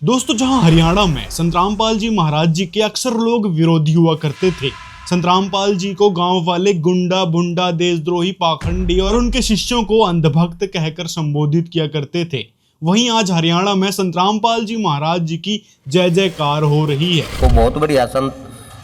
दोस्तों, जहां हरियाणा में संत रामपाल जी महाराज जी के अक्सर लोग विरोधी हुआ करते थे, संत रामपाल जी को गांव वाले गुंडा बुंडा देशद्रोही पाखंडी और उनके शिष्यों को अंधभक्त कहकर संबोधित किया करते थे, वहीं आज हरियाणा में संत रामपाल जी महाराज जी की जय जयकार हो रही है। तो बहुत बढ़िया संत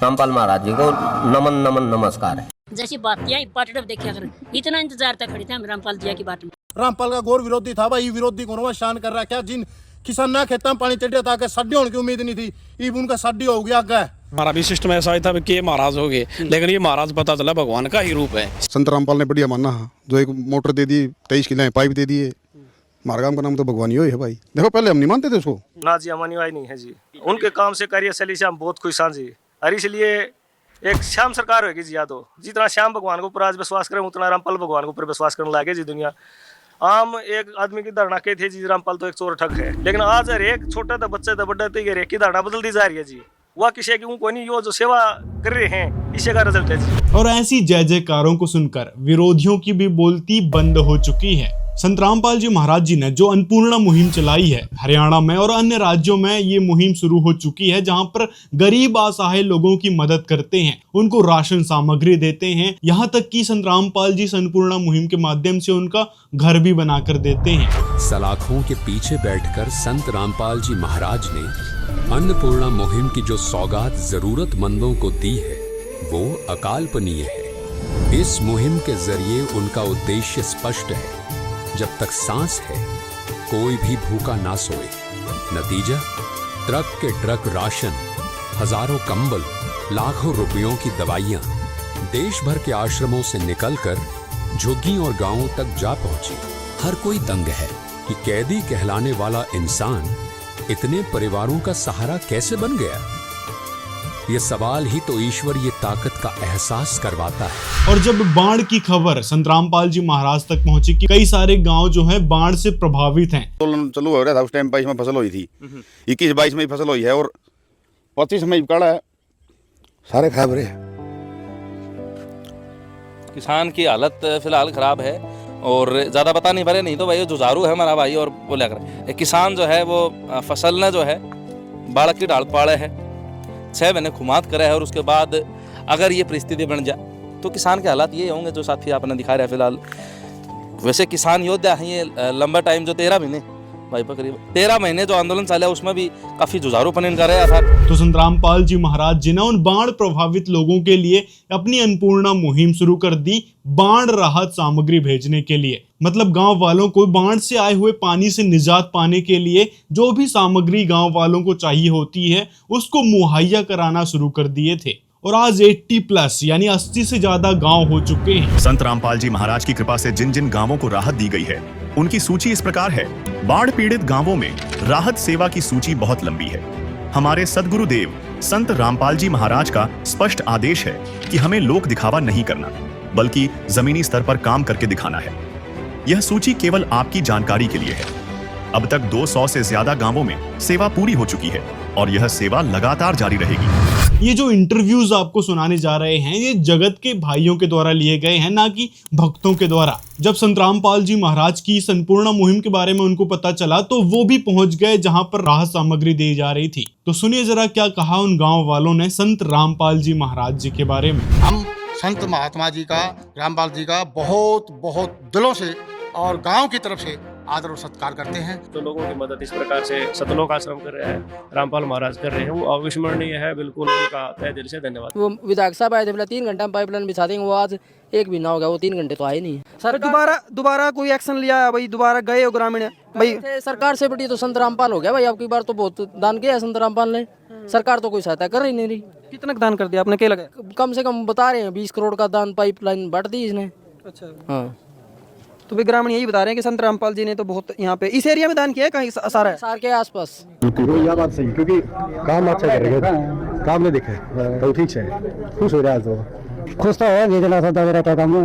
रामपाल महाराज जी को नमन नमन नमस्कार है। जैसी बात पार्टी देखिए, अगर इतना इंतजार तक खड़ी थे हम रामपाल जी की बात में। रामपाल का घोर विरोधी था भाई, विरोधी को शान कर रहा है क्या? जिन किसान ना खेता में पानी चढ़िया था, साड्डी होने की उम्मीद नहीं थी, ईब उनका साड्डी हो गया। आगे हमारा भी सिस्टम ऐसा ही था कि महाराज हो गए, लेकिन ये महाराज पता चला भगवान का ही रूप है। संत रामपाल ने बढ़िया माना, जो एक मोटर दे दी, 23 किलो पाइप दे दिए। मारगाम का नाम तो भगवान ही है भाई। देखो पहले हम नहीं मानते थे उसको ना जी, हमारी वाई नहीं है जी। उनके काम से कार्यशैली से हम बहुत खुश हैं जी। और इसलिए एक श्याम सरकार होगी जी। यादव जितना श्याम भगवान के ऊपर आज विश्वास करें, उतना रामपाल भगवान के ऊपर विश्वास करने लगे जी दुनिया। आम एक आदमी की धारणा के थे जी, रामपाल तो एक चोर ठग है, लेकिन आज हर एक छोटा था बच्चे था बड़ा तो एक की धारणा बदलती जा रही है जी। वह किसी की कोई नहीं, वो जो सेवा कर रहे हैं इसी का रिजल्ट है जी। और ऐसी जय जयकारों को सुनकर विरोधियों की भी बोलती बंद हो चुकी है। संत रामपाल जी महाराज जी ने जो अन्नपूर्णा मुहिम चलाई है, हरियाणा में और अन्य राज्यों में ये मुहिम शुरू हो चुकी है, जहां पर गरीब असहाय लोगों की मदद करते हैं, उनको राशन सामग्री देते हैं, यहाँ तक कि संत रामपाल जी अन्नपूर्णा मुहिम के माध्यम से उनका घर भी बनाकर देते हैं। सलाखों के पीछे बैठकर संत रामपाल जी महाराज ने अन्नपूर्णा मुहिम की जो सौगात जरूरतमंदों को दी है, वो अकाल्पनीय है। इस मुहिम के जरिए उनका उद्देश्य स्पष्ट है, जब तक सांस है कोई भी भूखा ना सोए। नतीजा, ट्रक के ट्रक राशन, हजारों कंबल, लाखों रुपयों की दवाइयां देश भर के आश्रमों से निकलकर झुग्गी और गांवों तक जा पहुंची। हर कोई दंग है कि कैदी कहलाने वाला इंसान इतने परिवारों का सहारा कैसे बन गया। ये सवाल ही तो ईश्वर ये ताकत का एहसास करवाता है। और जब बाढ़ की खबर संत रामपाल जी महाराज तक पहुंची कि कई सारे गांव जो हैं बाढ़ से प्रभावित हैं, चालू हो रहा था उस टाइम 22 में फसल हुई थी, 21-22 में फसल हुई है और 25 में काढ़ा है, सारे खराब रहे। किसान की हालत फिलहाल खराब है और ज़्यादा पता नहीं पड़े, नहीं तो भाई जुझारू है हमारा भाई। और वो लग रहा है किसान जो है वो फसल ने जो है बाढ़ की ढाल पाड़े है, 6 महीने खुमात करे है, और उसके बाद अगर ये परिस्थिति बन जाए तो किसान के हालात ये होंगे जो साथी आपने दिखा रहा है। फिलहाल वैसे किसान योद्धा हैं ये, लंबा टाइम जो 13 महीने भाई करीब 13 महीने जो आंदोलन चला उसमें भी काफी जुझारूपन इनका रहा था। तो संत रामपाल जी महाराज जी ने उन बाढ़ प्रभावित लोगों के लिए अपनी अन्नपूर्णा मुहिम शुरू कर दी, बाढ़ राहत सामग्री भेजने के लिए। मतलब गांव वालों को बाढ़ से आए हुए पानी से निजात पाने के लिए जो भी सामग्री गांव वालों को चाहिए होती है, उसको मुहैया कराना शुरू कर दिए थे। और आज 80+ यानी 80 से ज्यादा गांव हो चुके हैं। संत रामपाल जी महाराज की कृपा से जिन जिन गांवों को राहत दी गई है, उनकी सूची इस प्रकार है। बाढ़ पीड़ित गांवों में राहत सेवा की सूची बहुत लंबी है। हमारे सद्गुरुदेव संत रामपाल जी महाराज का स्पष्ट आदेश है कि हमें लोक दिखावा नहीं करना, बल्कि जमीनी स्तर पर काम करके दिखाना है। यह सूची केवल आपकी जानकारी के लिए है। अब तक 200 से ज्यादा गांवों में सेवा पूरी हो चुकी है और यह सेवा लगातार जारी रहेगी। ये जो इंटरव्यूज आपको सुनाने जा रहे हैं, ये जगत के भाइयों के द्वारा लिए गए हैं, ना कि भक्तों के द्वारा। जब संत रामपाल जी महाराज की संपूर्ण मुहिम के बारे में उनको पता चला तो वो भी पहुंच गए जहां पर राहत सामग्री दी जा रही थी। तो सुनिए जरा क्या कहा उन गाँव वालों ने संत रामपाल जी महाराज जी के बारे में। हम संत महात्मा जी का, रामपाल जी का बहुत बहुत दिलों से और गांव की तरफ से आदर और सत्कार करते हैं। तो लोगों की मदद इस प्रकार से सतलोक आश्रम कर रहे हैं, रामपाल महाराज कर रहे हैं, वो अविस्मरणीय है। बिल्कुल उनका तहे दिल से धन्यवाद। वो विधायक साहब आए थे, बोला 3 घंटा में पाइपलाइन बिछा देंगे, वो आज 1 भी ना हो गया, वो 3 घंटे तो आए नहीं। सर दोबारा कोई एक्शन लिया है भाई? दोबारा गए हो ग्रामीण भाई? सरकार से बड़ी तो संत रामपाल हो गया भाई। अब की बार तो बहुत दान किया है संत रामपाल ने, सरकार तो कोई सहायता कर ही नहीं रही। कितना दान कर दिया आपने? क्या लगा? कम से कम बता रहे हैं 20 करोड़ का दान पाइपलाइन बांट दी इसने। अच्छा हाँ, तो भी ग्रामीण यही बता रहे हैं कि संत रामपाल जी ने तो बहुत यहाँ पे इस एरिया में दान किया है। कहीं सारा है सार के आसपास। यह बात सही, क्योंकि काम अच्छा करेंगे, काम नहीं दिखे तो ठीक है, खुश हो जाए तो खुश तो है। भेजना सौदा मेरा क्या काम है?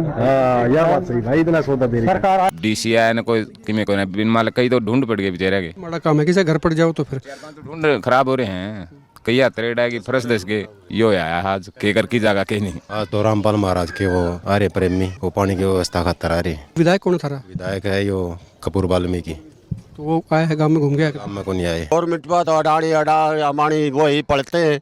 यह बात सही भाई, इतना सौदा दे सरकार। DCI ने कोई किमें कोई बिन माल कई तो ढूंढ पड़ गए बेचारे के। बड़ा काम है, किसी घर पड़ जाओ तो फिर ढूंढ खराब हो रहे हैं। कई त्रेड है कि फरस दस के यो आया आज के कर की जगह कहीं नहीं। आज तो रामपाल महाराज के वो आर्य प्रेमी वो पानी की व्यवस्था खातर आ रही। विधायक कौन था? विधायक है यो कपूर वाल्मीकि। तो वो आया है गाँव में, घूम गया गाँव में को नहीं आए। गवर्नमेंट पर तो अडानी अमानी वो ही पढ़ते हैं,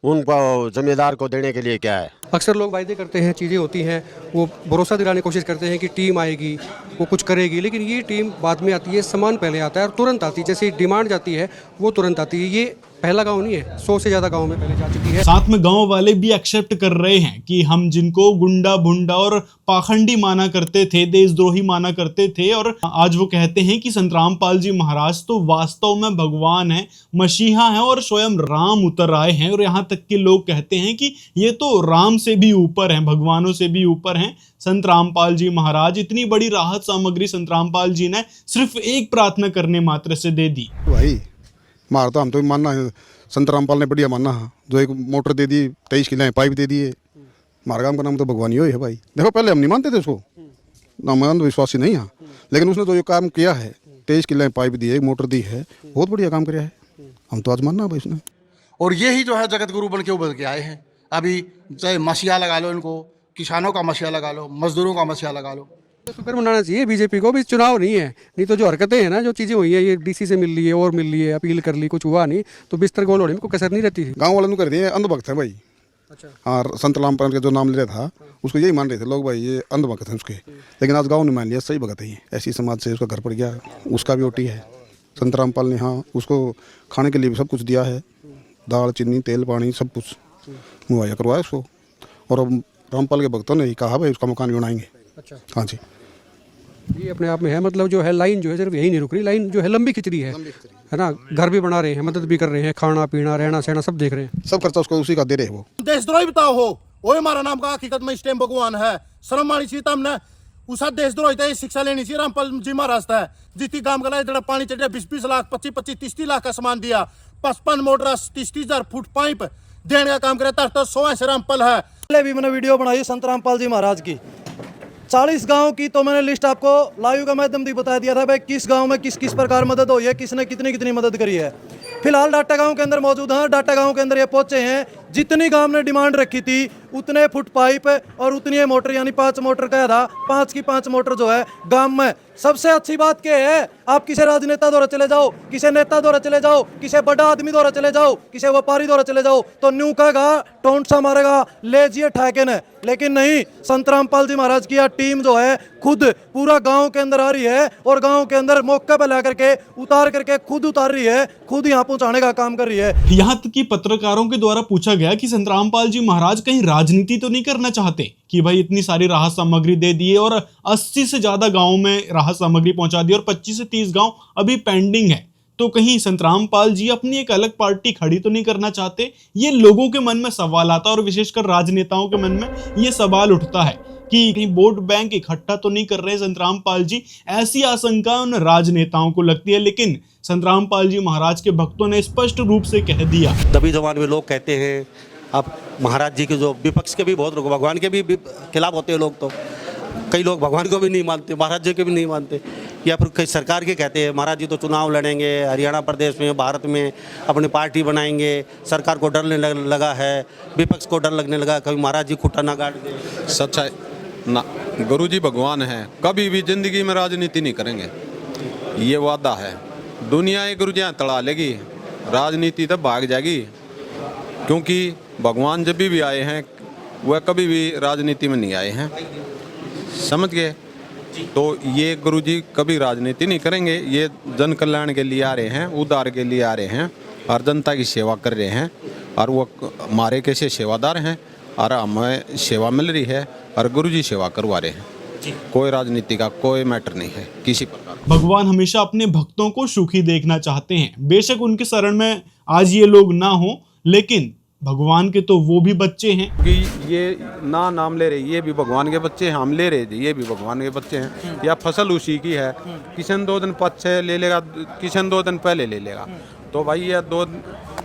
उनको जमींदार को देने के लिए क्या है। अक्सर लोग वायदे करते हैं, चीज़ें होती हैं, वो भरोसा दिलाने की कोशिश करते हैं कि टीम आएगी, वो कुछ करेगी, लेकिन ये टीम बाद में आती है, सामान पहले आता है और तुरंत आती है। जैसे डिमांड जाती है वो तुरंत आती है। ये पहला गांव नहीं है, 100 से ज़्यादा गांव में पहले जा चुकी है। साथ में गांव वाले भी एक्सेप्ट कर रहे हैं कि हम जिनको गुंडा भुंडा और पाखंडी माना करते थे, देशद्रोही माना करते थे, और आज वो कहते हैं कि संत रामपाल जी महाराज तो वास्तव में भगवान है, मसीहा है और स्वयं राम उतर आए हैं। और यहाँ तक के लोग कहते हैं कि ये तो राम से भी ऊपर हैं, भगवानों से भी ऊपर हैं संत रामपाल जी महाराज। इतनी बड़ी राहत सामग्री संत रामपाल जी ने सिर्फ एक प्रार्थना करने मात्र से दे दी। भाई मार तो हम तो मानना है, संत रामपाल ने बढ़िया मानना है, जो एक मोटर दे दी, 23 किलो पाइप दे दिए। मारगाम का नाम तो भगवान ही है भाई। देखो पहले हम नहीं मानते थे उसको, ना विश्वासी नहीं है, लेकिन उसने तो जो काम किया है, 23 किलो पाइप दी है, एक मोटर दी है, बहुत बढ़िया काम किया है। हम तो आज मानना भाई उसने। और ये ही जो है जगत गुरु बन के उभर के आए हैं। अभी चाहे मसीहा लगा लो इनको, किसानों का मसीहा लगा लो, मजदूरों का मसीहा लगा लो। शुक्र मनाना चाहिए बीजेपी को भी, चुनाव नहीं है, नहीं तो जो हरकतें हैं ना, जो चीज़ें हुई है, ये डीसी से मिल ली है और मिल ली है, अपील कर ली, कुछ हुआ नहीं, तो बिस्तर गोल होने में कोई कसर नहीं रहती। गाँव वालों ने कर दिए अंधभक्त है भाई। अच्छा। हाँ, संत रामपाल का जो नाम ले रहा था उसको यही मान रहे थे लोग भाई, ये अंधभक्त है उसके, लेकिन आज गाँव ने मान लिया सही भगत है। ऐसी समाज से उसका घर पड़ गया, उसका भी ओटी है। संत रामपाल ने हाँ उसको खाने के लिए भी सब कुछ दिया है, दाल चीनी तेल पानी सब कुछ मुहैया करवाया उसको। और अब रामपाल के भक्तों ने ही कहा भाई उसका मकान भी बनाएंगे। अच्छा। हाँ जी, ये अपने आप में है, मतलब जो है लाइन जो है सिर्फ यही नहीं रुक रही, लाइन जो है लंबी खिंच रही है ना। घर भी बना रहे हैं, मदद भी कर रहे हैं, खाना पीना रहना सहना सब देख रहे हैं, सब खर्चा उसको उसी का दे रहे हैं। वो देशद्रोही बताओ हो, वो हमारा नाम का हकीकत में स्टेम भगवान है। शर्म आनी चाहिए हमने, उसा देशद्रोही था, शिक्षा लेनी चाहिए। रामपाल जी महाराज था जितनी काम करा, जरा पानी चढ़िया 20-20 लाख 25-25 30 लाख का सामान दिया, 55 मोटर 30,000 फुट पाइप देने का काम करे। 100 से रामपाल है। पहले भी मैंने वीडियो बनाई संत रामपाल जी महाराज की 40 गांव की, तो मैंने लिस्ट आपको लाइव का माध्यम से बता दिया था भाई किस गांव में किस किस प्रकार मदद हुई है, किसने कितनी कितनी मदद करी है। फिलहाल डाटा गांव के अंदर मौजूद हैं। डाटा गांव के अंदर ये पहुंचे हैं, जितनी गांव ने डिमांड रखी थी उतने फुट पाइप और उतनी मोटर, यानी 5 मोटर कहा था, 5 की 5 मोटर जो है गांव में। सबसे अच्छी बात क्या है, आप किसी राजनेता द्वारा चले जाओ, किसी नेता द्वारा चले जाओ, किसी बड़ा आदमी द्वारा चले जाओ, किसी व्यापारी द्वारा चले जाओ, तो न्यू कहेगा, टोंट सा मारेगा, ले जिए ठाके ने। लेकिन नहीं, संत रामपाल जी महाराज की टीम जो है खुद पूरा गांव के अंदर आ रही है और गांव के अंदर मौके पर ला करके उतार करके खुद उतार रही है, खुद यहाँ पहुंचाने का काम कर रही है। यहाँ तक कि पत्रकारों के द्वारा पूछा गया कि संत रामपाल जी महाराज कहीं राजनीति तो नहीं करना चाहते कि भाई इतनी सारी राहत सामग्री दे दी और 80 से ज्यादा गाँव में राहत सामग्री पहुंचा दी और 25 से 30 गाँव अभी पेंडिंग है, तो कहीं संत रामपाल जी अपनी एक अलग पार्टी खड़ी तो नहीं करना चाहते? ये लोगों के मन में सवाल आता है और विशेषकर राजनेताओं के मन में ये सवाल उठता है कि कहीं वोट बैंक इकट्ठा तो नहीं कर रहे संत रामपाल जी। ऐसी आशंका उन राजनेताओं को लगती है, लेकिन संत रामपाल जी महाराज के भक्तों ने स्पष्ट रूप से कह दिया। दबी जबान में लोग कहते हैं, अब महाराज जी के जो विपक्ष के भी बहुत लोग, भगवान के भी खिलाफ होते हैं लोग, तो कई लोग भगवान को भी नहीं मानते, महाराज जी को भी नहीं मानते, या फिर कई सरकार के कहते हैं महाराज जी तो चुनाव लड़ेंगे, हरियाणा प्रदेश में भारत में अपनी पार्टी बनाएंगे, सरकार को डर लगा है, विपक्ष को डर लगने लगा, कभी महाराज जी खुट्टा ना गाड़ दे। सच्चाई ना, गुरु जी भगवान हैं, कभी भी जिंदगी में राजनीति नहीं करेंगे, ये वादा है। दुनिया एक गुरु जी तड़ा लेगी, राजनीति तब भाग जाएगी, क्योंकि भगवान जब भी आए हैं वह कभी भी राजनीति में नहीं आए हैं, समझ गए। तो ये गुरुजी कभी राजनीति नहीं करेंगे, ये जन कल्याण के लिए आ रहे हैं, उद्धार के लिए आ रहे हैं और जनता की सेवा कर रहे हैं, और वो हमारे कैसे सेवादार हैं और हमें सेवा मिल रही है और गुरुजी सेवा करवा रहे हैं। कोई राजनीति का कोई मैटर नहीं है किसी प्रकार। भगवान हमेशा अपने भक्तों को सुखी देखना चाहते हैं। बेशक उनके शरण में आज ये लोग ना हो, लेकिन भगवान के तो वो भी बच्चे हैं कि ये ना नाम ले रहे, ये भी भगवान के बच्चे हैं, हम ले रहे थे, ये भी भगवान के बच्चे हैं। या फसल उसी की है, किशन 2 दिन पीछे ले लेगा, किशन 2 दिन पहले ले लेगा, तो भाई ये 2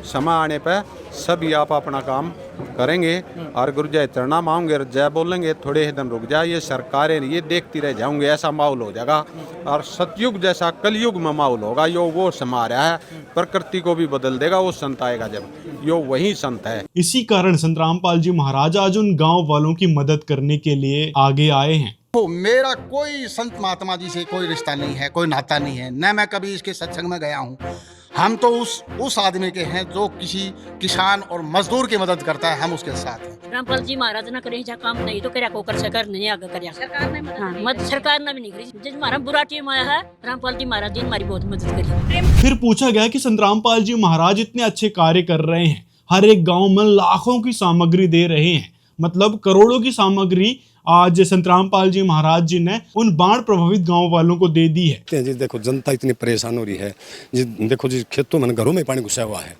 समय आने पे सभी आप अपना काम करेंगे और गुरु जय चरणा मांगेंगे, जय बोलेंगे, थोड़े ही दिन रुक जाए, ये सरकारें ये देखती रह जाऊंगे, ऐसा माहौल हो जाएगा और सतयुग जैसा कलयुग में माहौल होगा। यो वो समा रहा है, प्रकृति को भी बदल देगा, वो संत आएगा जब, यो वही संत है। इसी कारण संत रामपाल जी महाराज आज उन गांव वालों की मदद करने के लिए आगे आए हैं। तो मेरा कोई संत महात्मा जी से कोई रिश्ता नहीं है, कोई नाता नहीं है, न मैं कभी इसके सत्संग में गया हूँ। हम तो उस आदमी के हैं जो किसी किसान और मजदूर की मदद करता है, हम उसके साथ हैं। रामपाल जी महाराज ना करे काम नहीं तो क्या को कर सकर नहीं आगे कर सरकार ने मदद सरकार ने भी नहीं करी। जिस हमारा बुरा टीम आया है, रामपाल जी महाराज जी हमारी बहुत मदद करी। फिर पूछा गया कि संत रामपाल जी महाराज इतने अच्छे कार्य कर रहे हैं, हर एक गांव में लाखों की सामग्री दे रहे हैं, मतलब करोड़ों की सामग्री आज संत रामपाल जी महाराज जी ने उन बाढ़ प्रभावित गांव वालों को दे दी है। जी देखो, जनता इतनी परेशान हो रही है जी, देखो जी खेतों में घरों में पानी घुसा हुआ है,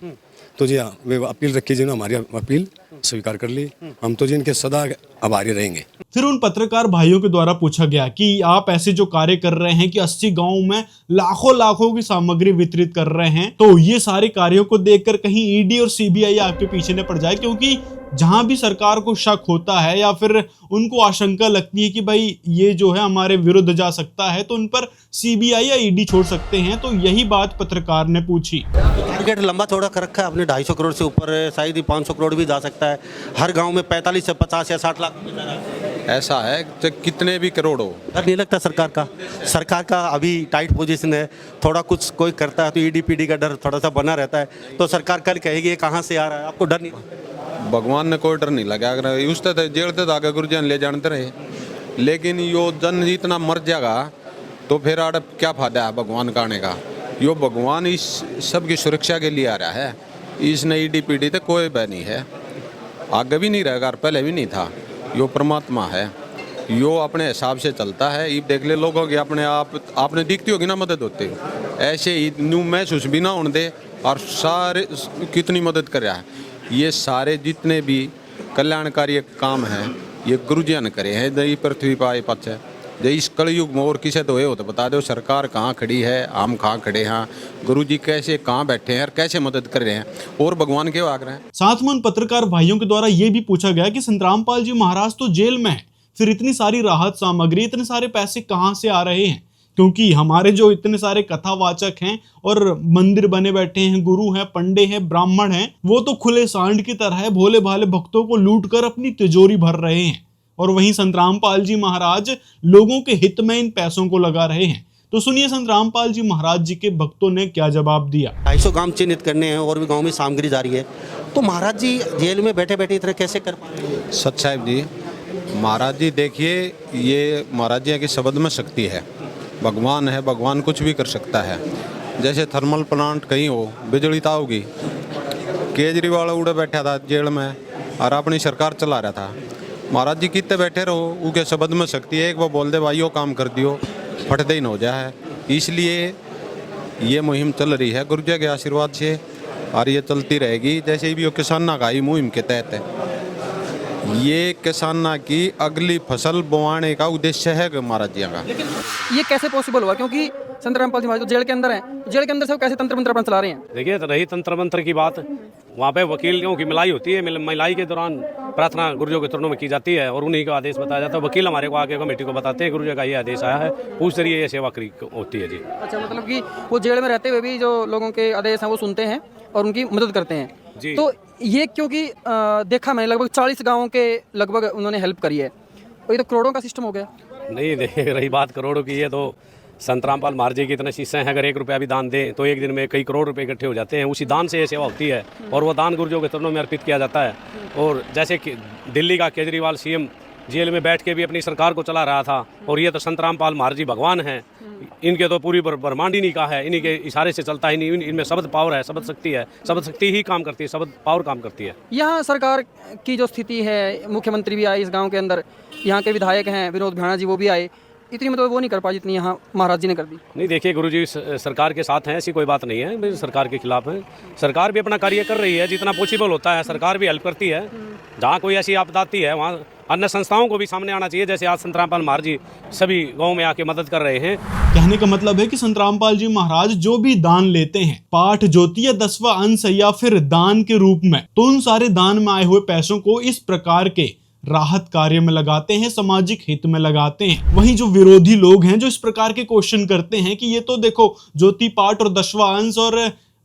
तो जी हाँ वे अपील रखी जी, हमारी अपील स्वीकार कर ली, हम तो जी इनके सदा आभारी रहेंगे। फिर उन पत्रकार भाइयों के द्वारा पूछा गया कि आप ऐसे जो कार्य कर रहे हैं कि 80 गांवों में लाखों की सामग्री वितरित कर रहे हैं, तो ये सारे कार्यों को देखकर कहीं ईडी और सीबीआई आपके पीछे न पड़ जाए, क्योंकि जहां भी सरकार को शक होता है या फिर उनको आशंका लगती है कि भाई ये जो है हमारे विरुद्ध जा सकता है, तो उन पर सीबीआई या ईडी छोड़ सकते हैं। तो यही बात पत्रकार ने पूछी। टारगेट लंबा चौड़ा कर रखा है आपने, 250 करोड़ से ऊपर, शायद ही 500 करोड़ भी जा सकता है। हर गांव में 45 से 50 या 60 लाख ऐसा है कि कितने भी करोड़ हो। डर नहीं लगता सरकार का अभी टाइट पोजीशन है, थोड़ा कुछ कोई करता है तो ईडी पीडी का डर थोड़ा सा बना रहता है, तो सरकार कल कहेगी ये कहाँ से आ रहा है, आपको डर नहीं? भगवान ने कोई डर नहीं लगा, अगर उस तक जेल तक आगे गुरु जी ले जानते रहे, लेकिन यो जन इतना मर जाएगा तो फिर आड़ क्या फायदा है भगवान का आने का। यो भगवान इस सब की सुरक्षा के लिए आ रहा है, इसने ईडी पीडी तक कोई भय नहीं है, आगे भी नहीं रहेगा और पहले भी नहीं था। यो परमात्मा है, यो अपने हिसाब से चलता है। ये देख ले लोगों की अपने आप आपने दिखती होगी ना मदद होते, ऐसे ही न्यू महसूस भी ना होने दे, और सारे कितनी मदद कर रहा है। ये सारे जितने भी कल्याणकारी काम हैं ये गुरुजिया ने करे हैं दही पृथ्वी पाए पक्ष। जो इस कलयुग में और किसे तो हो तो बता दो, सरकार कहाँ खड़ी है, हम कहाँ खड़े हैं, गुरुजी कैसे कहाँ बैठे हैं और कैसे मदद कर रहे हैं, और भगवान के आग रहे हैं। साथ में उन पत्रकार भाइयों के द्वारा ये भी पूछा गया कि संत रामपाल जी महाराज तो जेल में है, फिर इतनी सारी राहत सामग्री, इतने सारे पैसे कहाँ से आ रहे हैं, क्योंकि हमारे जो इतने सारे कथावाचक हैं और मंदिर बने बैठे हैं, गुरु हैं, पंडे हैं, ब्राह्मण हैं, वो तो खुले सांड की तरह भोले भाले भक्तों को लूटकर अपनी तिजोरी भर रहे हैं, और वहीं संत रामपाल जी महाराज लोगों के हित में इन पैसों को लगा रहे हैं। तो सुनिए संत रामपाल जी महाराज जी के भक्तों ने क्या जवाब दिया। 250 गांव चिन्हित करने हैं और भी गांव में सामग्री जा रही है, तो महाराज जी जेल में बैठे बैठे इतना कैसे कर पाते हैं? सच साहिब जी, महाराज जी देखिए, ये महाराज जी की शब्द में शक्ति है, भगवान है, भगवान कुछ भी कर सकता है। जैसे थर्मल प्लांट कहीं हो, बिजली तो होगी, केजरीवाल उड़े बैठा था जेल में और अपनी सरकार चला रहा था, महाराज जी कितने बैठे रहो, उनके शब्द में शक्ति है, एक वो बोल दे भाई वो काम कर दियो, फटदे ही न हो जाए। इसलिए ये मुहिम चल रही है गुरुजी के आशीर्वाद से, और ये चलती रहेगी। जैसे भी वो किसाना का ही मुहिम के तहत है, ये किसाना की अगली फसल बोआने का उद्देश्य है महाराज जी का। ये कैसे पॉसिबल हुआ, क्योंकि संत रामपाल जी महाराज जेल के अंदर हैं, जेल के अंदर से वो कैसे तंत्र मंत्र अपना चला रहे हैं? देखिए, तो रही तंत्र मंत्र की बात, वहाँ पे वकीलों की मिलाई होती है, मिलाई के दौरान प्रार्थना गुरुजों के चरणों में की जाती है और उन्हीं का आदेश बताया जाता है। वकील हमारे को आगे कमेटी को बताते हैं गुरुजी का ये आदेश आया है, उस जरिए ये सेवा होती है जी। अच्छा, मतलब कि वो जेल में रहते हुए भी जो लोगों के आदेश हैं वो सुनते हैं और उनकी मदद करते हैं जी। तो ये क्योंकि देखा मैंने लगभग 40 गाँवों के लगभग उन्होंने हेल्प करी है, और ये तो करोड़ों का सिस्टम हो गया। नहीं, देखिए रही बात करोड़ों की, ये तो संत रामपाल महाराज जी के इतने शिष्य हैं, अगर 1 रुपया भी दान दें तो एक दिन में कई करोड़ रुपए इकट्ठे हो जाते हैं। उसी दान से ये सेवा होती है और वो दान गुरुजों के चरणों में अर्पित किया जाता है। और जैसे कि दिल्ली का केजरीवाल सीएम जेल में बैठ के भी अपनी सरकार को चला रहा था, और ये तो संत रामपाल महाराज जी भगवान हैं, इनके तो पूरी ब्रह्मांड ही नहीं का है, इन्हीं के इशारे से चलता ही नहीं, इनमें शब्द पावर है, शब्द शक्ति है, शब्द शक्ति ही काम करती है, शब्द पावर काम करती है। यहाँ सरकार की जो स्थिति है, मुख्यमंत्री भी आए इस गाँव के अंदर, यहाँ के विधायक हैं विनोद भाणा जी, वो भी आए, इतनी मतलब वो नहीं कर पाई जितनी यहाँ महाराज जी ने कर दी। नहीं, देखिए गुरुजी सरकार के साथ हैं, ऐसी कोई बात नहीं है, सरकार के खिलाफ है। सरकार भी अपना कार्य कर रही है, जितना पॉसिबल होता है सरकार भी हेल्प करती है। जहाँ कोई ऐसी आपदा आती है वहाँ अन्य संस्थाओं को भी सामने आना चाहिए, जैसे आज संत रामपाल महाराज जी सभी गाँव में आके मदद कर रहे हैं। कहने का मतलब है कि संत रामपाल जी महाराज जो भी दान लेते हैं, पाठ ज्योति या 10वां अंश या फिर दान के रूप में, तो उन सारे दान में आए हुए पैसों को इस प्रकार के राहत कार्य में लगाते हैं, सामाजिक हित में लगाते हैं। वहीं जो विरोधी लोग हैं जो इस प्रकार के क्वेश्चन करते हैं कि ये तो देखो ज्योति पाठ और 10वां अंश और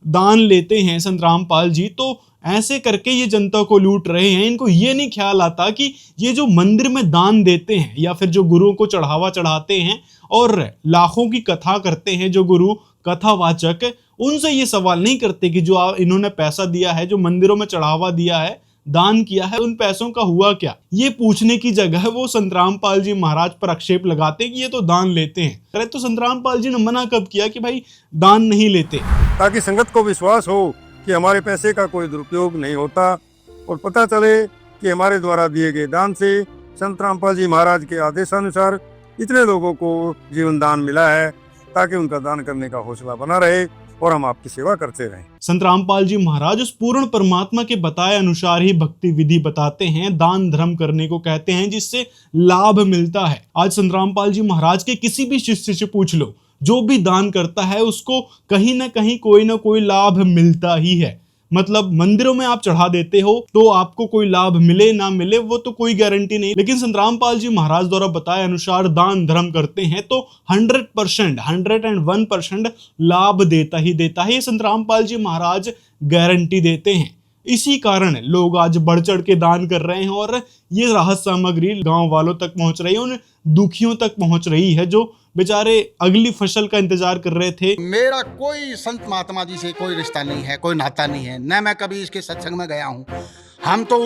दान लेते हैं संत रामपाल जी, तो ऐसे करके ये जनता को लूट रहे हैं। इनको ये नहीं ख्याल आता कि ये जो मंदिर में दान देते हैं या फिर जो गुरुओं को चढ़ावा चढ़ाते हैं और लाखों की कथा करते हैं जो गुरु कथावाचक, उनसे ये सवाल नहीं करते कि जो इन्होंने पैसा दिया है, जो मंदिरों में चढ़ावा दिया है, दान किया है, उन पैसों का हुआ क्या। ये पूछने की जगह वो संत रामपाल जी महाराज पर आक्षेप लगाते हैं कि ये तो दान लेते हैं। अरे तो संत रामपाल जी ने मना कब किया कि भाई दान नहीं लेते, ताकि संगत को विश्वास हो कि हमारे पैसे का कोई दुरुपयोग नहीं होता और पता चले कि हमारे द्वारा दिए गए दान से संत रामपाल जी महाराज के आदेशानुसार इतने लोगों को जीवन दान मिला है, ताकि उनका दान करने का हौसला बना रहे और हम आपकी सेवा करते रहें। संत रामपाल जी महाराज उस पूर्ण परमात्मा के बताए अनुसार ही भक्ति विधि बताते हैं, दान धर्म करने को कहते हैं जिससे लाभ मिलता है। आज संत रामपाल जी महाराज के किसी भी शिष्य से पूछ लो, जो भी दान करता है उसको कहीं ना कहीं कोई ना कोई लाभ मिलता ही है। मतलब मंदिरों में आप चढ़ा देते हो तो आपको कोई लाभ मिले ना मिले वो तो कोई गारंटी नहीं, लेकिन संत रामपाल जी महाराज द्वारा बताए अनुसार दान धर्म करते हैं तो 100%, 101% लाभ देता ही देता है। ये संत रामपाल जी महाराज गारंटी देते हैं। इसी कारण लोग आज बढ़ चढ़ के दान कर रहे हैं और ये राहत सामग्री गांव वालों तक पहुंच रही है, उन दुखियों तक पहुंच रही है जो बेचारे अगली फसल का इंतजार कर रहे थे। मेरा कोई संत महात्मा जी से कोई रिश्ता नहीं है, कोई नाता नहीं है, न मैं कभी इसके सत्संग में गया हूँ। हम तो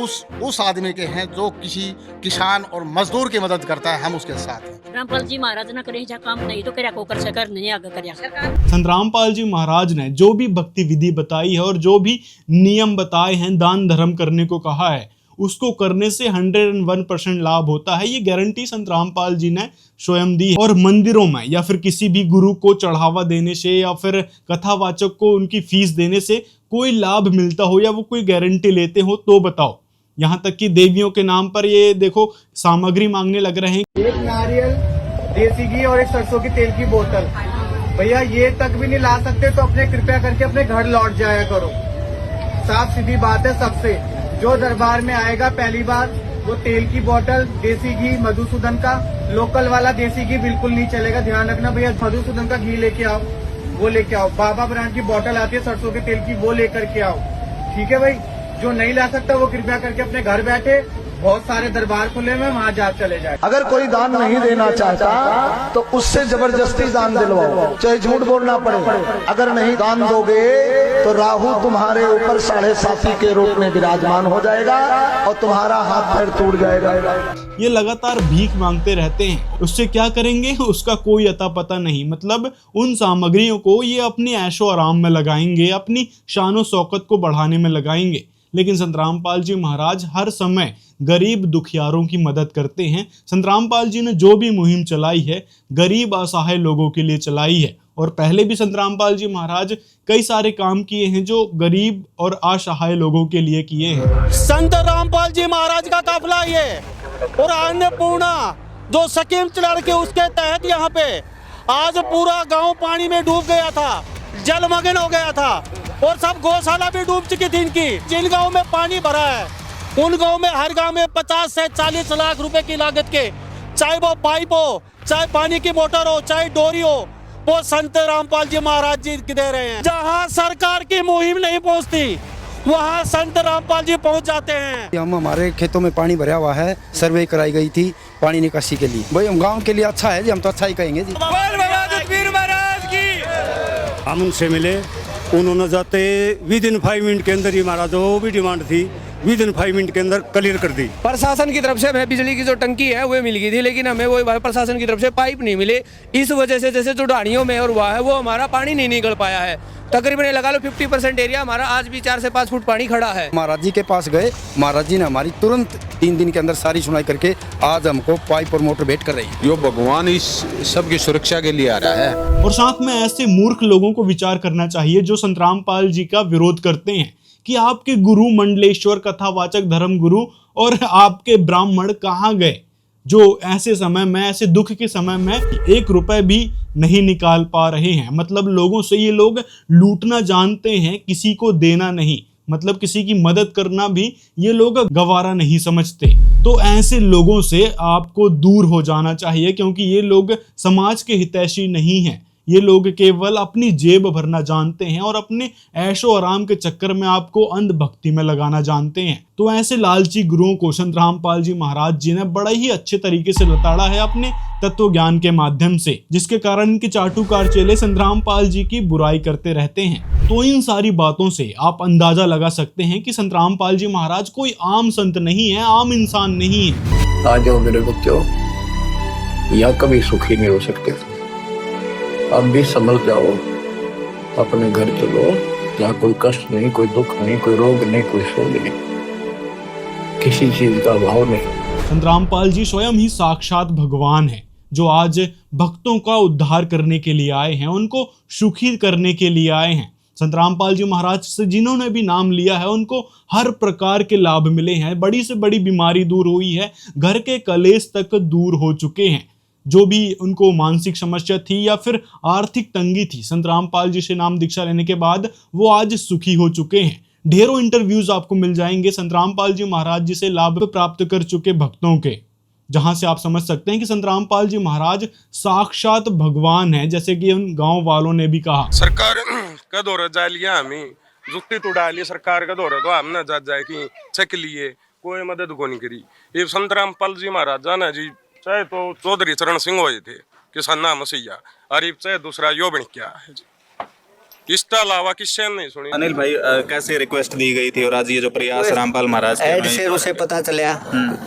उस आदमी के हैं जो किसी किसान और मजदूर की मदद करता है, हम उसके साथ हैं। रामपाल जी महाराज ने करे काम नहीं तो क्या को कर सकर नहीं आगे कर सरकार। संत रामपाल जी महाराज ने जो भी भक्ति विधि बताई है और जो भी नियम बताए हैं, दान धर्म करने को कहा है, उसको करने से 101% लाभ होता है। ये गारंटी संत रामपाल जी ने स्वयं दी है। और मंदिरों में या फिर किसी भी गुरु को चढ़ावा देने से या फिर कथावाचक को उनकी फीस देने से कोई लाभ मिलता हो या वो कोई गारंटी लेते हो तो बताओ। यहाँ तक कि देवियों के नाम पर ये देखो सामग्री मांगने लग रहे हैं। एक नारियल, देसी घी और एक सरसों की तेल की बोतल, भैया ये तक भी नहीं ला सकते तो अपने कृपया करके अपने घर लौट जाया करो। साफ सीधी बात है सबसे, जो दरबार में आएगा पहली बार वो तेल की बोतल, देसी घी, मधुसूदन का लोकल वाला देसी घी बिल्कुल नहीं चलेगा, ध्यान रखना भैया। मधुसूदन का घी लेके आओ, वो लेके आओ। बाबा ब्रांड की बोतल आती है सरसों के तेल की, वो लेकर के आओ, ठीक है भाई। जो नहीं ला सकता वो कृपया करके अपने घर बैठे, बहुत सारे दरबार खुले में वहाँ जा चले जाए। अगर कोई दान नहीं देना चाहता तो उससे जबरदस्ती दान दिलवाओ, चाहे झूठ बोलना पड़े। अगर नहीं दान दोगे तो राहु तुम्हारे ऊपर 7.5 के रूप में विराजमान हो जाएगा और तुम्हारा हाथ पैर टूट जाएगा। ये लगातार भीख मांगते रहते हैं, उससे क्या करेंगे उसका कोई अता पता नहीं। मतलब उन सामग्रियों को ये अपने ऐशो आराम में लगाएंगे, अपनी शानो शौकत को बढ़ाने में लगाएंगे। लेकिन संत रामपाल जी महाराज हर समय गरीब दुखियारों की मदद करते हैं। संत रामपाल जी ने जो भी मुहिम चलाई है गरीब असहाय लोगों के लिए चलाई है और पहले भी संत रामपाल जी महाराज कई सारे काम किए हैं जो गरीब और असहाय लोगों के लिए किए हैं। संत रामपाल जी महाराज का काफला ये और अन्नपूर्णा जो स्कीम चला के उसके तहत यहाँ पे आज पूरा गांव पानी में डूब गया था, जलमग्न हो गया था और सब गौशाला भी डूब चुकी थी इनकी। जिन गाँव में पानी भरा है उन गाँव में हर गाँव में 50 से 40 लाख रुपए की लागत के, चाहे वो पाइप हो, चाहे पानी की मोटर हो, चाहे डोरी हो, वो संत रामपाल जी महाराज जी दे रहे हैं। जहाँ सरकार की मुहिम नहीं पहुँचती वहाँ संत रामपाल जी पहुँच जाते हैं। हम हमारे खेतों में पानी भरा हुआ है, सर्वे कराई गई थी पानी निकासी के लिए। भाई हम गाँव के लिए अच्छा है जी, हम तो अच्छा ही कहेंगे जी। हम उनसे मिले, उन्होंने जाते विदिन 5 मिनट के अंदर ही हमारा जो भी डिमांड थी विदिन 5 मिनट के अंदर क्लियर कर दी। प्रशासन की तरफ से हमें बिजली की जो टंकी है वो मिल गई थी, लेकिन हमें वो प्रशासन की तरफ से पाइप नहीं मिले। इस वजह से जैसे जो ढाणियों में और वहाँ है वो हमारा पानी नहीं निकल पाया है। तकरीबन लगा लो 50% एरिया हमारा आज भी 4 से 5 फुट पानी खड़ा है। महाराज जी के पास गए, महाराज जी ने हमारी तुरंत 3 दिन के अंदर सारी सुनाई करके आज हमको पाइप और मोटर भेंट कर रही है। यो भगवान इस सबकी सुरक्षा के लिए आ रहा है। और साथ में ऐसे मूर्ख लोगों को विचार करना चाहिए जो संत रामपाल जी का विरोध करते हैं कि आपके गुरु मंडलेश्वर कथावाचक धर्म गुरु और आपके ब्राह्मण कहाँ गए जो ऐसे समय में, ऐसे दुख के समय में 1 रुपए भी नहीं निकाल पा रहे हैं। मतलब लोगों से ये लोग लूटना जानते हैं, किसी को देना नहीं। मतलब किसी की मदद करना भी ये लोग गवारा नहीं समझते। तो ऐसे लोगों से आपको दूर हो जाना चाहिए क्योंकि ये लोग समाज के हितैषी नहीं हैं। ये लोग केवल अपनी जेब भरना जानते हैं और अपने ऐशो आराम के चक्कर में आपको अंधभक्ति में लगाना जानते हैं। तो ऐसे लालची गुरुओं को संत रामपाल जी महाराज जी ने बड़ा ही अच्छे तरीके से लताड़ा है अपने तत्व ज्ञान के माध्यम से, जिसके कारण इनके चाटुकार चेले संत रामपाल जी की बुराई करते रहते हैं। तो इन सारी बातों से आप अंदाजा लगा सकते हैं कि संत रामपाल जी महाराज कोई आम संत नहीं है, आम इंसान नहीं है। आ जाओ मेरे बच्चों, या कभी सुखी नहीं हो सकते। अब भी समझ जाओ, अपने घर चलो, यहाँ कोई कष्ट नहीं, कोई दुख नहीं, कोई रोग नहीं, कोई शोक नहीं, किसी चीज का अभाव नहीं। संत रामपाल जी स्वयं ही साक्षात भगवान है, जो आज भक्तों का उद्धार करने के लिए आए हैं, उनको सुखी करने के लिए आए हैं। संत रामपाल जी महाराज से जिन्होंने भी नाम लिया है उनको हर प्रकार के लाभ मिले हैं, बड़ी से बड़ी बीमारी दूर हुई है, घर के कलेश तक दूर हो चुके हैं। जो भी उनको मानसिक समस्या थी या फिर आर्थिक तंगी थी, संत रामपाल जी से नाम दीक्षा लेने के बाद वो आज सुखी हो चुके हैं। ढेरों इंटरव्यूज आपको मिल जाएंगे संत रामपाल जी महाराज जी से लाभ प्राप्त कर चुके भक्तों के, जहां से आप समझ सकते हैं कि संत रामपाल जी महाराज साक्षात भगवान है, जैसे कि उन गांव वालों ने भी कहा। सरकार का दौरा जा लिया, हमें जुत्ती तो डाली सरकार का दौरा, तो हमने जा जाए कि चेक लिए, कोई मदद को नहीं करी। ये संत रामपाल जी महाराज जाना जी, चाहे तो चौधरी चरण सिंह हुए थे किसान नाम मसीहा, और चाहे दूसरा यो बन क्या है, इसके अलावा किससे नहीं सुनी। अनिल भाई, कैसे रिक्वेस्ट दी गई थी और आज ये जो प्रयास रामपाल महाराज ऐड से उसे पता चला,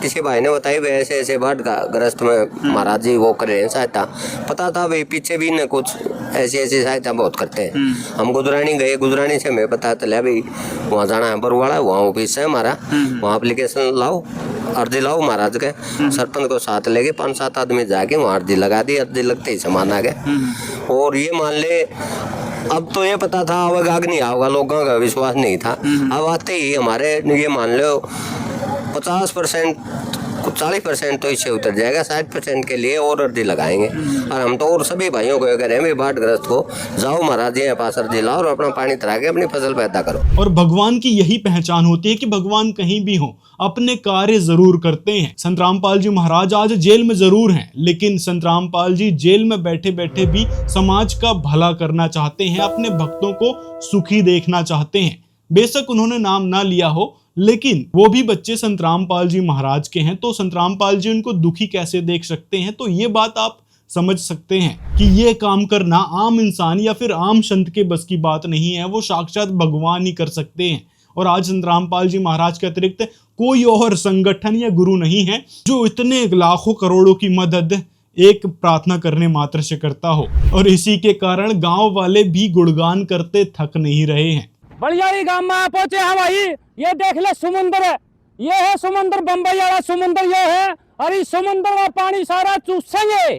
किसी भाई ने बताई भाई ऐसे ऐसे बाढ़ का ग्रस्त में महाराज जी वो कर रहे हैं सहायता, पता था भाई पीछे भी न कुछ ऐसी ऐसी सहायता बहुत करते हैं। हम गुजरानी गए, गुजरानी से हमें पता चला भाई वहाँ जाना है बरवाड़ा, वहाँ ऑफिस है हमारा, वहाँ एप्लीकेशन लाओ, अर्जी लाओ महाराज के, सरपंच को साथ लेके 5-7 आदमी जाके वहाँ अर्जी लगा दी, अर्जी लगते ही सामान आ गए। और ये मान ले, अब तो ये पता था अब आग नहीं आओगा, लोगों का विश्वास नहीं था, अब आते ही हमारे ये मान लो 50% 40% तो इससे उतर जाएगा, 60% के लिए और अर्जी लगाएंगे। और हम तो और सभी भाइयों को कह रहे हैं बाढ़ग्रस्त को, जाओ महाराज जी के पास अर्जी लाओ और अपना पानी तरा के अपनी फसल पैदा करो। और भगवान की यही पहचान होती है कि भगवान कहीं भी हो, अपने कार्य जरूर करते हैं। संत रामपाल जी महाराज आज जेल में जरूर हैं, लेकिन संत रामपाल जी जेल में बैठे बैठे भी समाज का भला करना चाहते हैं, अपने भक्तों को सुखी देखना चाहते हैं। बेशक उन्होंने नाम ना लिया हो, लेकिन वो भी बच्चे संत रामपाल जी महाराज के हैं, तो संत रामपाल जी उनको दुखी कैसे देख सकते हैं। तो ये बात आप समझ सकते हैं कि ये काम करना आम इंसान या फिर आम संत के बस की बात नहीं है, वो साक्षात भगवान ही कर सकते हैं। और आज संत रामपाल जी महाराज के अतिरिक्त कोई और संगठन या गुरु नहीं है जो इतने लाखों करोड़ों की मदद एक प्रार्थना करने मात्र से करता हो। और इसी के कारण गांव वाले भी गुणगान करते थक नहीं रहे हैं। बढ़िया ही गांव में पहुंचे हैं भाई, ये देख ले समुद्र है, ये है समुद्र, बम्बई वाला समुद्र ये है, और इस समुद्र में पानी सारा चूसेंगे।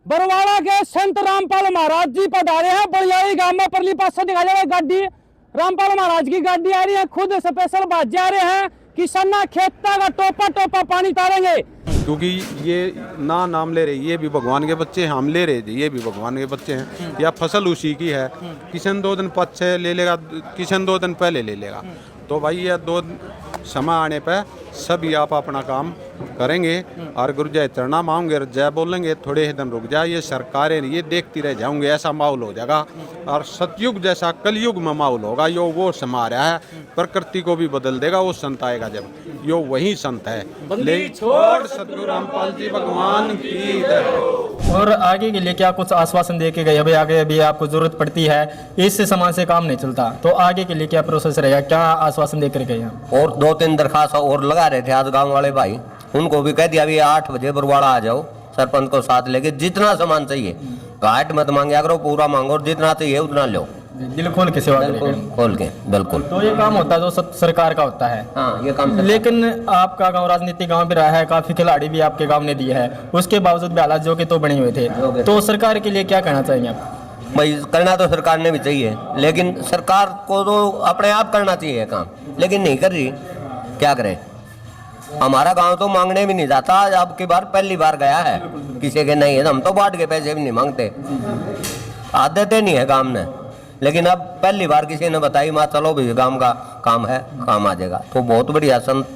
बरवाड़ा के संत रामपाल महाराज जी पधारे हैं बढ़िया ही गांव में, परली पास से दिखा जाए गाड़ी, रामपाल महाराज की गाड़ी आ रही है, खुद स्पेशल बाजे आ रहे हैं, किसाना खेता का टोपा टोपा पानी तारेंगे। क्योंकि ये ना नाम ले रहे, ये भी भगवान के बच्चे हैं, हम ले रहे थे, ये भी भगवान के बच्चे हैं, या फसल उसी की है। किसान 2 दिन पीछे ले लेगा, किसान 2 दिन पहले ले लेगा, तो भाई ये 2 समय आने पे सभी आप अपना काम करेंगे और गुरु जय चरणा मांगेंगे, जय बोलेंगे, थोड़े ही दिन रुक जाए, ये सरकारें ये देखती रह जाऊंगे, ऐसा माहौल हो जाएगा। और सतयुग जैसा कलयुग में माहौल होगा, यो वो समा रहा है, प्रकृति को भी बदल देगा, वो संत आएगा जब, यो वही संत है। छोड़ सतगुरु रामपाल जी भगवान की जय। और आगे के लिए क्या कुछ आश्वासन दे के गए, अभी आगे भी आपको जरूरत पड़ती है, इससे समाज से काम नहीं चलता, तो आगे के लिए क्या प्रोसेस रहेगा, क्या आश्वासन दे कर गए? और 2-3 दरखास्त और लगा रहे थे आज गांव वाले भाई, उनको भी कह दिया अभी 8 बजे बरवाड़ा आ जाओ, सरपंच को साथ लेके, जितना सामान चाहिए घाट मत मांगे करो, पूरा मांगो, और जितना चाहिए उतना लो, दिल खोल के सेवा खोल के, बिल्कुल। तो ये काम होता है जो सरकार का होता है। हाँ, ये काम। लेकिन आपका गांव राजनीतिक गांव भी रहा है, काफी खिलाड़ी भी आपके गांव ने दिए है, उसके बावजूद भी हालात जो कि तो बने हुए थे, तो सरकार के लिए क्या कहना चाहेंगे आप? भाई करना तो सरकार ने भी चाहिए, लेकिन सरकार को तो अपने आप करना चाहिए काम, लेकिन नहीं कर रही, क्या करे। हमारा गांव तो मांगने भी नहीं जाता, अब की बार पहली बार गया है, किसी के नहीं है, हम तो बांट के पैसे भी नहीं मांगते, आदत नहीं है काम ने, लेकिन अब पहली बार किसी ने बताई माँ चलो भी गांव का काम है, काम आ जाएगा। तो बहुत बढ़िया संत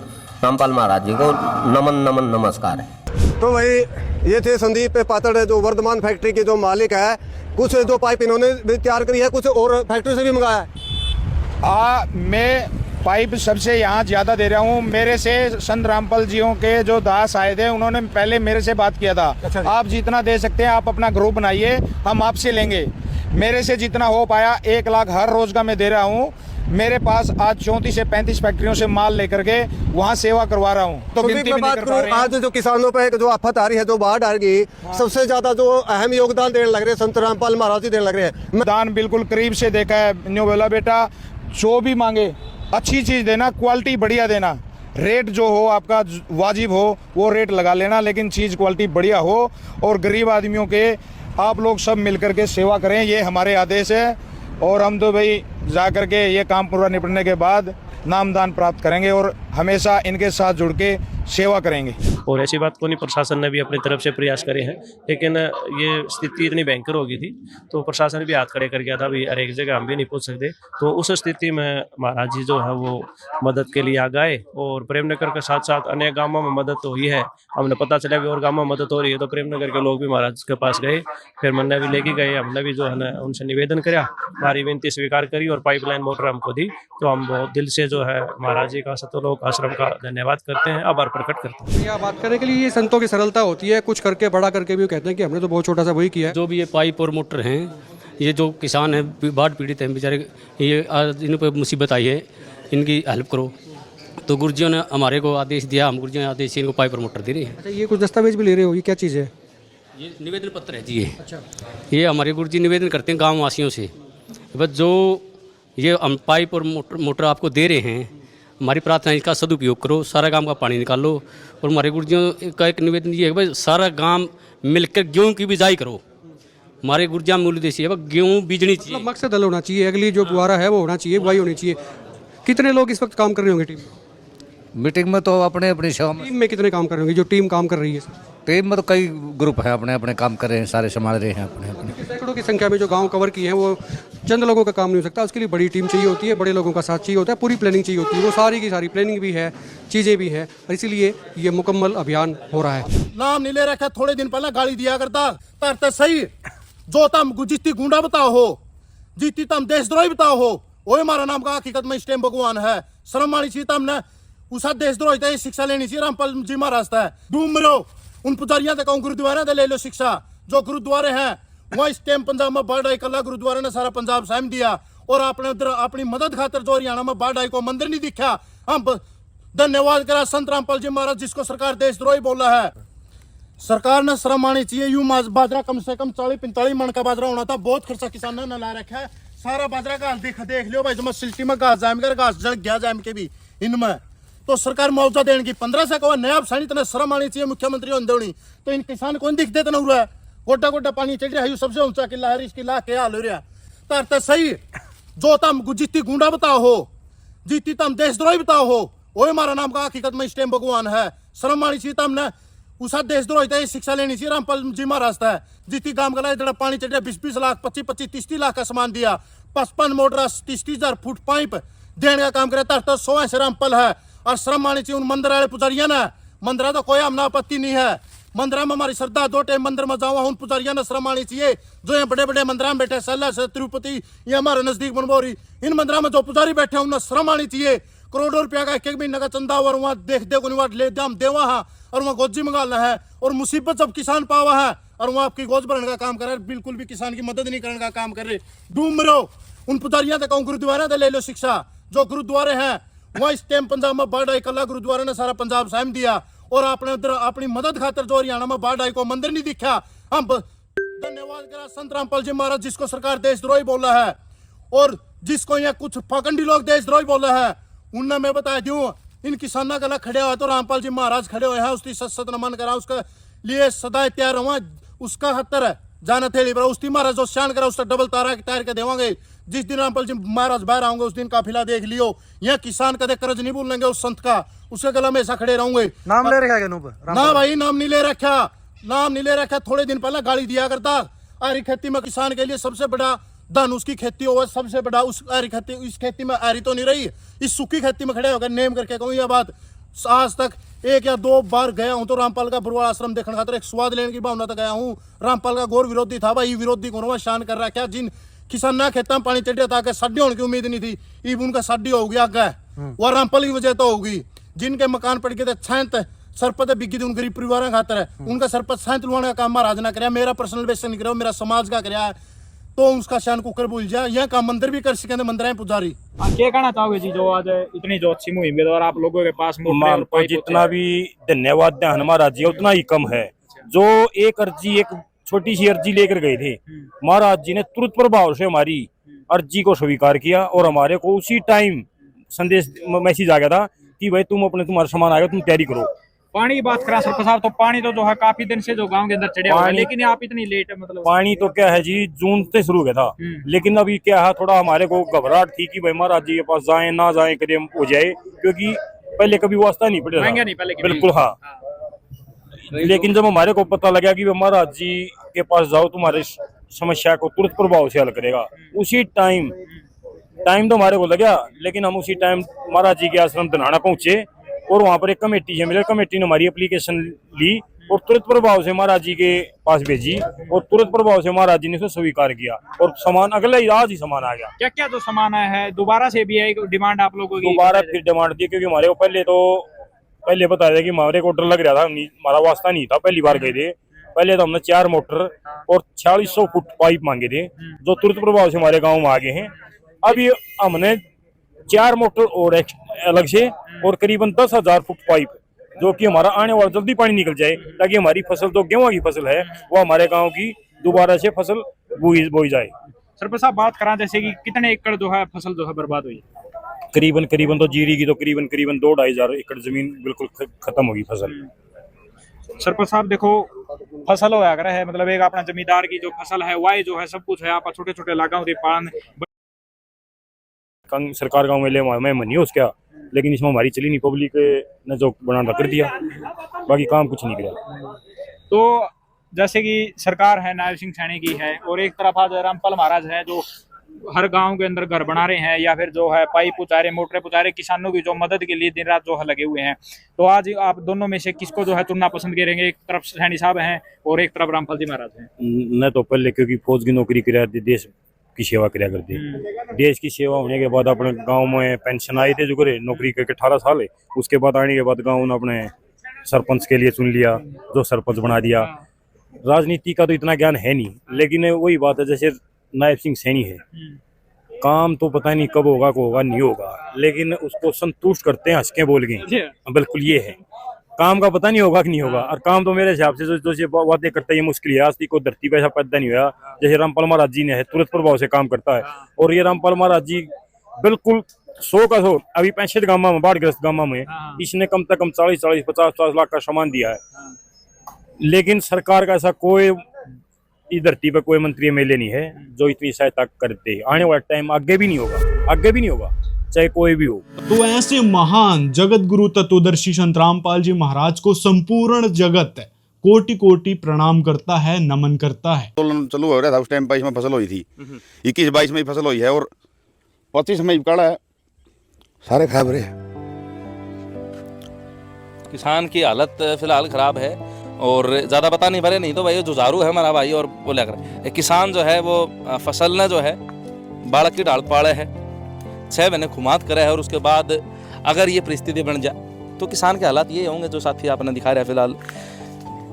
रामपाल महाराज जी को नमन नमन नमस्कार है। तो भाई ये थे संदीप पातड़ जो वर्धमान फैक्ट्री के जो मालिक है। कुछ जो पाइप इन्होंने भी तैयार करी है, कुछ और फैक्ट्री से भी मंगाया है। मैं पाइप सबसे यहाँ ज़्यादा दे रहा हूँ। मेरे से संत रामपाल जियों के जो दास आए थे, उन्होंने पहले मेरे से बात किया था। अच्छा। आप जितना दे सकते हैं आप अपना ग्रुप बनाइए, हम आपसे लेंगे। मेरे से जितना हो पाया 1 लाख हर रोज का मैं दे रहा हूँ। मेरे पास आज 34 से 35 फैक्ट्रियों से माल लेकर के वहाँ सेवा करवा रहा हूँ। तो गिनती भी नहीं कर पा रहे हैं। आज जो किसानों पे जो आफत आ रही है, जो बाढ़ आ रही है, सबसे ज्यादा जो अहम योगदान देने लग रहे हैं संत रामपाल महाराज जी देने लग रहे हैं। दान बिल्कुल करीब से देखा है। न्यू बोला बेटा जो भी मांगे अच्छी चीज देना, क्वालिटी बढ़िया देना, रेट जो हो आपका वाजिब हो वो रेट लगा लेना, लेकिन चीज़ क्वालिटी बढ़िया हो। और गरीब आदमियों के आप लोग सब मिलकर के सेवा करें, ये हमारे आदेश है। और हम तो भाई जा कर के ये काम पूरा निपटने के बाद नामदान प्राप्त करेंगे और हमेशा इनके साथ जुड़ के सेवा करेंगे। और ऐसी बात को नहीं, प्रशासन ने भी अपनी तरफ से प्रयास करे हैं, लेकिन ये स्थिति इतनी भयंकर हो गई थी तो प्रशासन भी हाथ खड़े कर गया था, भाई हर एक जगह हम भी नहीं पहुंच सकते। तो उस स्थिति में महाराज जी जो है वो मदद के लिए आ गए। और प्रेमनगर के साथ साथ अनेक गांवों में मदद तो हुई है। हमने पता चला कि और गांवों में मदद हो रही है, तो प्रेमनगर के लोग भी महाराज के पास गए, फिर मैंने भी लेके गए। हमने भी जो है ना उनसे निवेदन किया, हमारी विनती स्वीकार करी और पाइपलाइन मोटर हमको दी। तो हम बहुत दिल से जो है महाराज जी का सतलोक आश्रम का धन्यवाद करते हैं, आभार प्रकट करते हैं। यह बात करने के लिए ये संतों की सरलता होती है, कुछ करके बड़ा करके भी कहते हैं कि हमने तो बहुत छोटा सा वही किया है। जो भी ये पाइप और मोटर हैं, ये जो किसान हैं बाढ़ पीड़ित हैं बेचारे, ये आज इन पर मुसीबत आई है, इनकी हेल्प करो। तो गुरुजियों ने हमारे को आदेश दिया, हम गुरुजियों ने आदेश से इनको पाइप और मोटर दे रहे हैं। अच्छा, ये कुछ दस्तावेज भी ले रहे हो, ये क्या चीज़ है? ये निवेदन पत्र है जी। अच्छा, ये हमारे गुरुजी निवेदन करते हैं गाँव वासियों से, बस जो ये हम पाइप और मोटर आपको दे रहे हैं, हमारी प्रार्थना है इसका सदुपयोग करो, सारा गांव का पानी निकालो। और हमारे गुरुजियों का एक निवेदन ये है भाई सारा गांव मिलकर गेहूं की बिजाई करो। हमारे गुरुजिया मूल उद्देश्य है भाई गेहूं बीजनी चाहिए, मकसद हल होना चाहिए, अगली जो बुआरा है वो होना चाहिए, बुआई होनी चाहिए। कितने लोग इस वक्त काम कर रहे होंगे टीम मीटिंग में? तो अपने अपनी सेवा में। टीम में कितने काम कर रहे होंगे जो टीम काम कर रही है? टीम में तो कई ग्रुप हैं, अपने अपने काम कर रहे हैं, सारे संभाल रहे हैं अपने अपने। सैकड़ों की संख्या में जो गांव कवर किए हैं वो चंद लोगों का काम नहीं हो सकता, उसके लिए बड़ी टीम चाहिए होती है, बड़े लोगों का साथ चाहिए होता है, पूरी प्लानिंग चाहिए होती है। वो सारी की सारी प्लानिंग भी है, चीज़ें भी हैं, और इसीलिए ये मुकम्मल अभियान हो रहा है। नाम नहीं ले रखा, थोड़े दिन पहले गाली दिया करता तरते सही जो तम जितनी गुंडा बताओ हो, जितनी तम देशद्रोही बताओ हो, वही हमारा नाम का हकीकत में इस टाइम भगवान है। शर्म आनी चाहिए तमने, उस देशद्रोही से शिक्षा लेनी चाहिए। रामपाल जी महाराज है डूब मरो, उन पुजारियों से कहूँ गुरुद्वारा से ले लो शिक्षा। जो गुरुद्वारे हैं वहाँ इस टाइम पंजाब में बाढ़ आई, कला गुरुद्वारे ने सारा पंजाब सहम दिया। और आपने उधर अपनी मदद खातर जो हरियाणा में बाढ़ आई को मंदिर नहीं दिखा, हम धन्यवाद करा संत रामपाल जी महाराज जिसको सरकार देशद्रोही बोला है। सरकार ने शर्म आनी चाहिए। यूं बाजरा कम से कम 40-45 मन का बाजरा होना था, बहुत खर्चा किसानों ने ला रखा है। सारा बाजरा घास देख लियो भाई, जो सिल्टी में घास जाम कर घास जल गया जाम के भी इनमें। तो सरकार मुआवजा देने की 15 से कहो नया सैनिक ने शर्म आनी चाहिए मुख्यमंत्री होनी। तो इन किसान को दिखते तो नहीं रहा है, गोटा गोटा पानी चढ़ रहा है, सबसे ऊंचा किला है, इसकी ला के हाल हो रहा तरते सही जो तम जितनी गुंडा बताओ हो, जितनी तम देशद्रोही बताओ हो, वही हमारा नाम का हकीकत में इस टाइम भगवान है। शर्म आनी चाहिए तमने, उस देशद्रोही से शिक्षा लेनी चाहिए। रामपाल जी महाराज है जितनी काम करा जरा पानी चढ़ रहा 20-20 लाख 25-25 30 लाख का सामान दिया, 55 मोटर 30-30 फुट पाइप देने का काम करे। तरते 100 से रामपाल है। और श्रम आनी चाहिए उन मंदिर वाले पुजारिया ने। मंदिर तो कोई हमने आपत्ति नहीं है, मंदिर में हमारी श्रद्धा, 2 टाइम मंदिर में जाऊँ, उन पुजारिया ने श्रम आनी चाहिए। जो यहाँ बड़े बड़े मंदिर में बैठे, सल्ला से तिरुपति ये हमारे नजदीक बनबोरी, इन मंदिर में जो पुजारी बैठे उन्हें श्रम आनी चाहिए। करोड़ों रुपया का एक महीने का चंदा और वहाँ देख को ले दाम देवा है और वहाँ गोजी मंगाना है। और मुसीबत जब किसान पावा है और वहाँ आपकी गोज भरने का काम कर रहे, बिल्कुल भी किसान की मदद नहीं करने का काम कर रहे। डूब रहो, उन पुजारियों से कहूँ गुरुद्वारा से ले लो शिक्षा। जो गुरुद्वारे हैं वहाँ इस टाइम पंजाब में बाढ़ आई, कला गुरुद्वारा ने सारा पंजाब सहम दिया। और आपने उधर अपनी मदद खातर जो हरियाणा में बाढ़ आई को मंदिर नहीं दिखा, हम धन्यवाद करा संत रामपाल जी महाराज जिसको सरकार देशद्रोही बोला है। और जिसको यहाँ कुछ पाखंडी लोग देशद्रोही बोला है, उनने मैं बता दूं इन किसानों गला खड़े हुआ तो रामपाल जी महाराज खड़े हुए हैं, उसकी सत नमन करा, उसके लिए सदा तैयार हुआ। उसका खतर जाना थे उसकी महाराज जो शान करा उसका डबल तारा तैयार के देवांगे। जिस दिन रामपाल जी महाराज बाहर आऊंगे उस दिन काफिला देख लियो। यह किसान कदे कर्ज नहीं भूलेंगे उस संत का, उसके गला में ऐसा खड़े रहूंगे। नाम ले रखा ना भाई, नाम नहीं ले रखा, नाम नहीं ले रखा। थोड़े दिन पहले गाली दिया करता। आरी खेती में किसान के लिए सबसे बड़ा धन उसकी खेती हो, सबसे बड़ा उस आरी खेती। इस खेती में आरी तो नहीं रही, इस सूखी खेती में खड़े होकर नेम करके कहूँ यह बात। आज तक एक या 2 बार गया हूँ तो रामपाल का बुरवाल आश्रम देखने खातर एक स्वाद लेने की भावना तो गया हूँ। रामपाल का घोर विरोधी था भाई, विरोधी को शान कर रहा क्या। जिन किसान ना खेता में पानी चढ़िया था साड्डी होने की उम्मीद नहीं थी, इब उनका साड्डी होगी आगे, वह रामपाल की वजह तो होगी। जिनके मकान पड़ गए थे छांत सरपत बिकी थी उन गरीब परिवार खातर है, उनका सरपत छांत लुवाने का काम महाराज ना कराया, मेरा पर्सनल बेस नहीं कराया, मेरा समाज का कराया, तो उसका शान कुकर भूल जाए। यह काम मंदिर भी कर सके, मंदिर है पुजारी। क्या कहना चाहोगे जी जो आज इतनी जो अच्छी मुहिम के द्वारा आप लोगों के पास जितना भी धन्यवाद है महाराज जी उतना ही कम है। जो एक अर्जी, एक छोटी सी अर्जी लेकर गए थे, महाराज जी ने तुरंत प्रभाव से हमारी अर्जी को स्वीकार किया और हमारे को उसी टाइम संदेश मैसेज आ गया था कि भाई तुम्हारा सामान आएगा, तुम तैयारी करो। पानी की बात करें सरपंच साहब, तो पानी तो जो है काफी दिन से जो गांव के अंदर चढ़ा हुआ है, लेकिन आप इतनी लेट मतलब पानी तो क्या है जी, जून से शुरू हुआ था, लेकिन अभी क्या है थोड़ा हमारे को घबराहट थी कि भाई महाराज जी के पास जाए ना जाए कदम हो जाए, क्योंकि पहले कभी वास्ता नहीं पड़ा महंगा नहीं पहले बिल्कुल। हाँ, लेकिन जब हमारे को पता लगा कि महाराज जी के पास जाओ तुम्हारे समस्या को तुरंत प्रभाव से हल करेगा, उसी टाइम तो हमारे को लगा, लेकिन हम उसी टाइम महाराज जी के आश्रम धनाना पहुंचे और वहां पर एक कमेटी से मिले। कमेटी ने हमारी एप्लीकेशन ली और तुरंत प्रभाव से महाराज जी के पास भेजी और तुरंत प्रभाव से महाराज जी ने उसे स्वीकार किया और सामान अगले ही आज ही सामान आ गया। क्या क्या जो सामान आया है दोबारा से भी है डिमांड आप लोगों की? दोबारा फिर डिमांड दी, क्योंकि हमारे को पहले बता दिया कि हमारे को डर लग रहा था, हमारा वास्ता नहीं था, पहली बार गए थे। पहले तो हमने 4 मोटर और 4600 फुट पाइप मांगे थे जो तुरंत प्रभाव से हमारे गाँव में आ गए हैं। अभी हमने 4 मोटर और अलग से और करीबन 10,000 फुट पाइप, जो कि हमारा आने वाला जल्दी पानी निकल जाए, ताकि हमारी फसल जो गेहूं की फसल है वो हमारे गांव की दोबारा से फसल बोई जाए। सरपंच साहब बात करा जैसे कि कितने एकड़ जो है फसल जो है बर्बाद हुई? करीबन तो जीरी की तो करीबन 2-2.5 एकड़ जमीन बिल्कुल खत्म होगी फसल। सरपंच साहब देखो फसल होया कर है, मतलब एक अपना जमींदार की जो फसल है वह जो है सब कुछ है, आप छोटे छोटे लगाओ दे पान सरकार गाँव में ले मैं मनी उसका, लेकिन इसमें हमारी चली नहीं, पब्लिक ने जो बनाना कर दिया, बाकी काम कुछ नहीं किया। तो जैसे कि सरकार है नायब सिंह सैनी की है और एक तरफ आज रामपाल महाराज है जो हर गांव के अंदर घर बना रहे हैं या फिर जो है पाइप पहुंचा रहे, मोटरें पहुंचा रहे, किसानों की जो मदद के लिए दिन रात जो है लगे हुए हैं। तो आज आप दोनों में से किसको जो है चुनना पसंद करेंगे? एक तरफ सैनी साहब हैं और एक तरफ रामपाल जी महाराज हैं। मैं तो पहले क्योंकि फौज की नौकरी किया, देश की सेवा किया करते, देश की सेवा होने के बाद अपने गांव में पेंशन आए थे जो करे नौकरी करके 18 साल है, उसके बाद आने के बाद गांव ने अपने सरपंच के लिए चुन लिया, जो सरपंच बना दिया। राजनीति का तो इतना ज्ञान है नहीं, लेकिन वही बात है जैसे नायब सिंह सैनी है, काम तो पता नहीं कब होगा को होगा नहीं होगा, लेकिन उसको संतुष्ट करते हैं हंस के बोल के, बिल्कुल ये है। काम का पता नहीं होगा कि नहीं होगा, और काम तो मेरे हिसाब से जो बातें करता है ये मुश्किल है। आज तक को धरती पे ऐसा पैदा नहीं हुआ जैसे रामपाल महाराज जी ने है, तुरंत प्रभाव से काम करता है। और ये रामपाल महाराज जी बिल्कुल 100 का 100, अभी 65 गांव में बाढ़ग्रस्त गांव में इसने कम से कम 40-50 लाख का सामान दिया है, लेकिन सरकार का ऐसा कोई इस धरती पे कोई मंत्री एमएलए नहीं है जो इतनी सहायता करते। आने वाला टाइम आगे भी नहीं होगा, चाहे कोई भी हो। तो ऐसे महान जगत गुरु तत्वदर्शी संत रामपाल जी महाराज को संपूर्ण जगत कोटि कोटि प्रणाम करता है, नमन करता है। चलो हो रहा था उस टाइम 22 में फसल हुई थी, 21-22 में फसल हुई है और 25 में काड़ा है, सारे खराब रहे। किसान की हालत फिलहाल खराब है और ज़्यादा बता नहीं पा नहीं तो भाई जुझारू है हमारा भाई, और बोला कर किसान जो है वो फसल ने जो है बाढ़ की ढाल पाड़े है, 6 महीने खुमात करे है, और उसके बाद अगर ये परिस्थिति बन जाए तो किसान के हालात ये होंगे जो साथी आपने दिखा रहे हैं। फिलहाल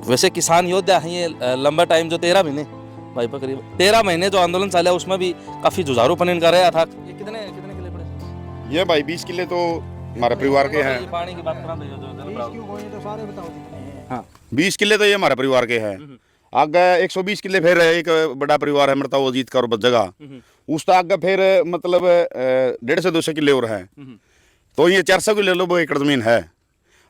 वैसे किसान योद्धा हैं ये लंबा टाइम जो 13 महीने भाई करीब 13 महीने जो आंदोलन चला उसमें भी काफ़ी जुझारूपन इनका रहा था। ये कितने किले पड़े? ये भाई 20 किले तो हमारे परिवार के हैं। पानी की बात करा हाँ 20 किले तो ये हमारे परिवार के हैं। आगे 120 किले फिर एक बड़ा परिवार है मरता वो जीत का और जगह, उस तक आगे फिर मतलब 150 से 200 किले और हैं, तो ये 400 किले लो वो एकड़ जमीन है।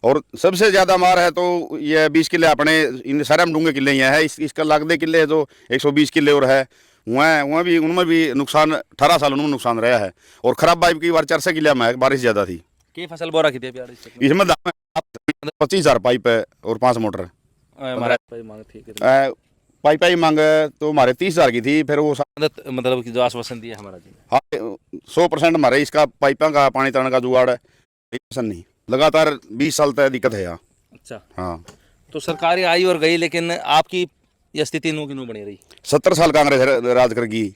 और सबसे ज़्यादा मार है तो ये 20 किले अपने इन सारे में डूंगे किले ही है, इसका लागदे किले है जो 120 किले और है, वहाँ भी उनमें भी नुकसान 18 साल उनमें नुकसान रहा है। और खराब पाइप की बार 400 किले में बारिश ज़्यादा थी। की फसल बोरा की थी इसमें 25,000 पाइप है और 5 मोटर पाइप मांग तो हमारे 30,000 की थी। फिर वो मतलब जो आश्वासन दिया हमारा जी, हाँ 100% हमारे इसका पाइपों का पानी तरण का जुगाड़ है, नहीं लगातार 20 साल तक दिक्कत है यहाँ। अच्छा हाँ तो सरकारें आई और गई, लेकिन आपकी यह स्थिति नू की नू बनी रही। 70 साल कांग्रेस राज कर गई,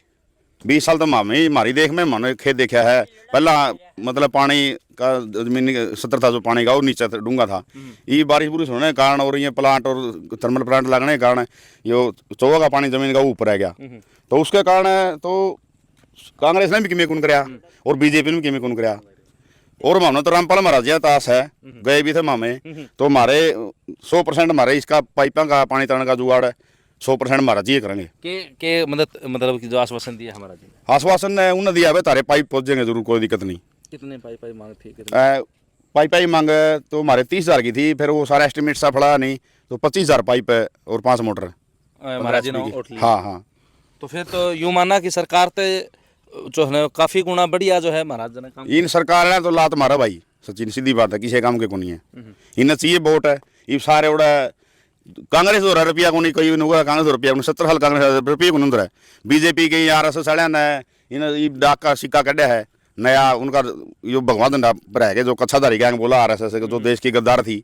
20 साल तो मामी मारी देख में मैंने खेत देखा है। पहला मतलब पानी का जमीन 70 था जो पानी का वो नीचे डूंगा था। ये बारिश बुरिश होने के कारण और ये प्लांट और थर्मल प्लांट लगने के कारण ये चौवा का पानी जमीन का ऊपर आ गया। तो उसके कारण तो कांग्रेस ने भी किमें कौन कराया और बीजेपी ने भी किमें कौन कराया। और मानो तो रामपाल महाराज ताश है, गए भी थे मामे, तो हमारे 100% हमारे इसका पाइपों का पानी तरण का जुगाड़ 100% हमारा जी करेंगे। के मतलब कि जो आश्वासन दिया हमारा जी, आश्वासन ने उन्हें दिया है तारे पाइप पहुंचेंगे जरूर, कोई दिक्कत नहीं। कितने पाइप मांग थी? पाइप मांग तो हमारे 30,000 की थी, फिर वो सारा एस्टिमेट सा पड़ा नहीं तो 25,000 पाइप है और 5 मोटर महाराज जी ने। हाँ हाँ, तो फिर तो यूँ मानना कि सरकार तो जो है काफी गुना बढ़िया जो है महाराज जी ने काम। इन सरकार ने तो लात मारा भाई, सचिन सीधी बात है, किसी काम के को नहीं है। इन्हें चाहिए वोट है, ये सारे उड़ा कांग्रेस हो रहा रुपया को नहीं, कोई भी होगा कांग्रेस रुपया को 70 साल कांग्रेस रुपये को नहीं। बीजेपी के RSS साड़िया ने इन्हें डाक का सिक्का कढ़ा है नया, उनका जो भगवान दंडा पर है जो कच्छाधारी गैंग बोला RSS जो देश की गद्दार थी,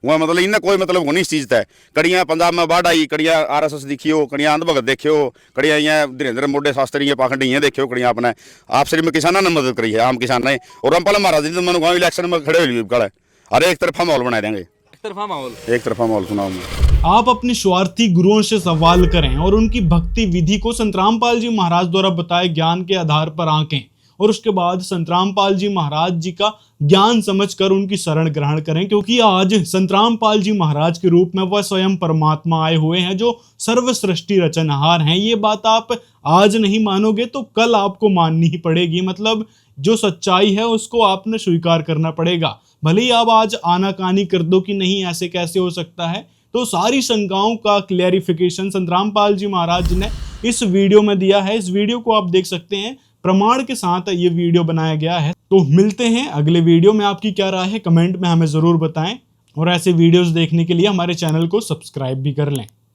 वह मतलब इन्हें कोई मतलब नहीं इस चीज़ है। कड़ियाँ पंजाब में बाढ़ आई, कड़ियाँ RSS देखियो, कड़ियाँ अंध भगत देखियो, कड़ियाँ यहाँ धीरेन्द्र मोडे शास्त्री ये पाखंडी ये देखियो, कड़ियाँ अपने आप श्री में किसानों ने मदद करी है, आम किसान ने। और रामपाल महाराज जी मैंने गाँव इलेक्शन में खड़े हुए कल अरे एक तरफा माहौल बना देंगे, एक तरफा माहौल सुनाऊंगा। आप अपने स्वार्थी गुरुओं से सवाल करें और उनकी भक्ति विधि को संत रामपाल जी महाराज द्वारा बताए ज्ञान के आधार पर आंकें और उसके बाद संत रामपाल जी महाराज जी का ज्ञान समझकर उनकी शरण ग्रहण करें, क्योंकि आज संत रामपाल जी महाराज के रूप में वह स्वयं परमात्मा आए हुए हैं जो सर्व सृष्टि रचनहार हैं। ये बात आप आज नहीं मानोगे तो कल आपको माननी ही पड़ेगी। मतलब जो सच्चाई है उसको आपने स्वीकार करना पड़ेगा, भले ही आप आज आनाकानी कर दो कि नहीं ऐसे कैसे हो सकता है। तो सारी शंकाओं का क्लैरिफिकेशन संत रामपाल जी महाराज जी ने इस वीडियो में दिया है। इस वीडियो को आप देख सकते हैं, प्रमाण के साथ ये वीडियो बनाया गया है। तो मिलते हैं अगले वीडियो में। आपकी क्या राय है कमेंट में हमें ज़रूर बताएं और ऐसे वीडियोस देखने के लिए हमारे चैनल को सब्सक्राइब भी कर लें।